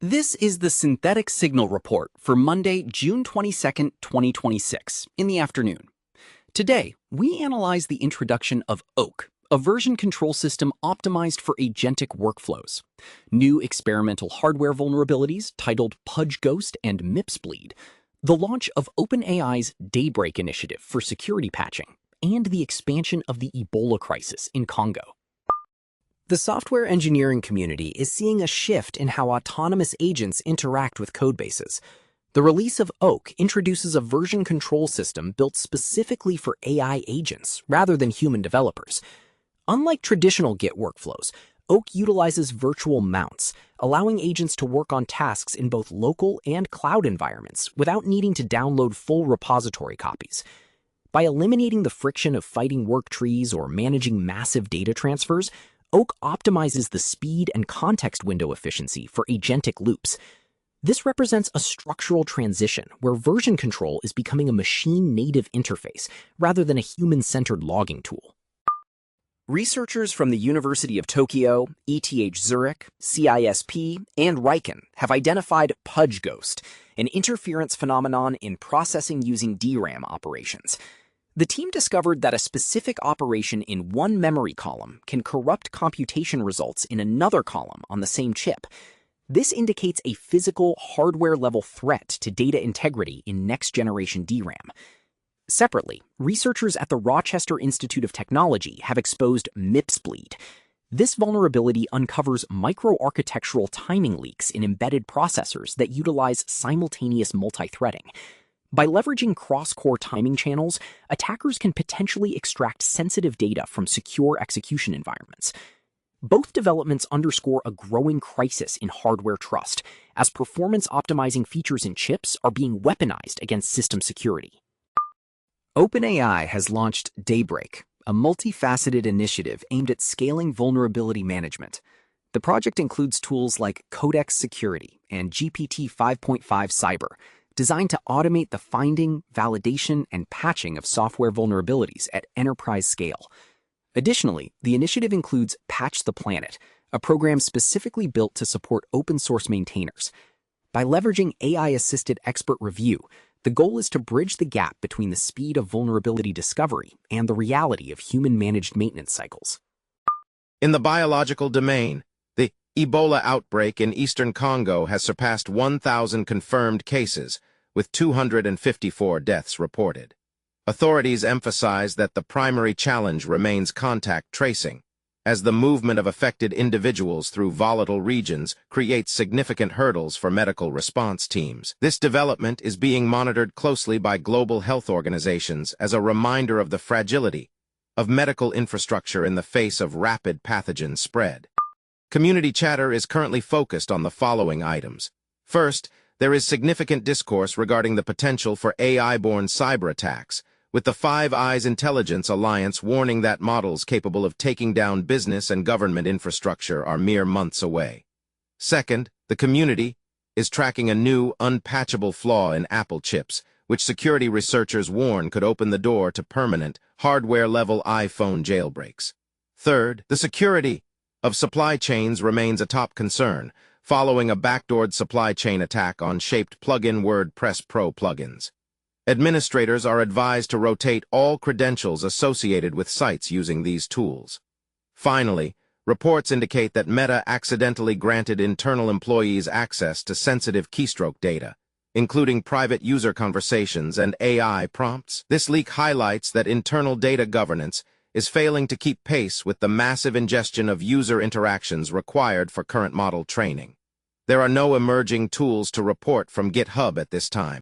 This is the Synthetic Signal Report for Monday, June 22nd, 2026, in the afternoon. Today, we analyze the introduction of Oak, a version control system optimized for agentic workflows, new experimental hardware vulnerabilities titled PuDGhost and MIPSBLEED, the launch of OpenAI's Daybreak initiative for security patching, and the expansion of the Ebola crisis in Congo. The software engineering community is seeing a shift in how autonomous agents interact with codebases. The release of Oak introduces a version control system built specifically for AI agents rather than human developers. Unlike traditional Git workflows, Oak utilizes virtual mounts, allowing agents to work on tasks in both local and cloud environments without needing to download full repository copies. By eliminating the friction of fighting work trees or managing massive data transfers, Oak optimizes the speed and context window efficiency for agentic loops. This represents a structural transition where version control is becoming a machine-native interface rather than a human-centered logging tool. Researchers from the University of Tokyo, ETH Zurich, CISP, and Riken have identified PuDGhost, an interference phenomenon in processing using DRAM operations. The team discovered that a specific operation in one memory column can corrupt computation results in another column on the same chip. This indicates a physical, hardware-level threat to data integrity in next-generation DRAM. Separately, researchers at the Rochester Institute of Technology have exposed MIPSBLEED. This vulnerability uncovers microarchitectural timing leaks in embedded processors that utilize simultaneous multithreading. By leveraging cross-core timing channels, attackers can potentially extract sensitive data from secure execution environments. Both developments underscore a growing crisis in hardware trust, as performance-optimizing features in chips are being weaponized against system security. OpenAI has launched Daybreak, a multifaceted initiative aimed at scaling vulnerability management. The project includes tools like Codex Security and GPT 5.5 Cyber, designed to automate the finding, validation, and patching of software vulnerabilities at enterprise scale. Additionally, the initiative includes Patch the Planet, a program specifically built to support open-source maintainers. By leveraging AI-assisted expert review, the goal is to bridge the gap between the speed of vulnerability discovery and the reality of human-managed maintenance cycles. In the biological domain, the Ebola outbreak in eastern Congo has surpassed 1,000 confirmed cases, with 254 deaths reported. Authorities emphasize that the primary challenge remains contact tracing, as the movement of affected individuals through volatile regions creates significant hurdles for medical response teams. This development is being monitored closely by global health organizations as a reminder of the fragility of medical infrastructure in the face of rapid pathogen spread. Community chatter is currently focused on the following items. First, there is significant discourse regarding the potential for AI-borne cyber attacks, with the Five Eyes Intelligence Alliance warning that models capable of taking down business and government infrastructure are mere months away. Second, the community is tracking a new, unpatchable flaw in Apple chips, which security researchers warn could open the door to permanent, hardware-level iPhone jailbreaks. Third, the security of supply chains remains a top concern, following a backdoored supply chain attack on shaped plugin WordPress Pro plugins. Administrators are advised to rotate all credentials associated with sites using these tools. Finally, reports indicate that Meta accidentally granted internal employees access to sensitive keystroke data, including private user conversations and AI prompts. This leak highlights that internal data governance is failing to keep pace with the massive ingestion of user interactions required for current model training. There are no emerging tools to report from GitHub at this time.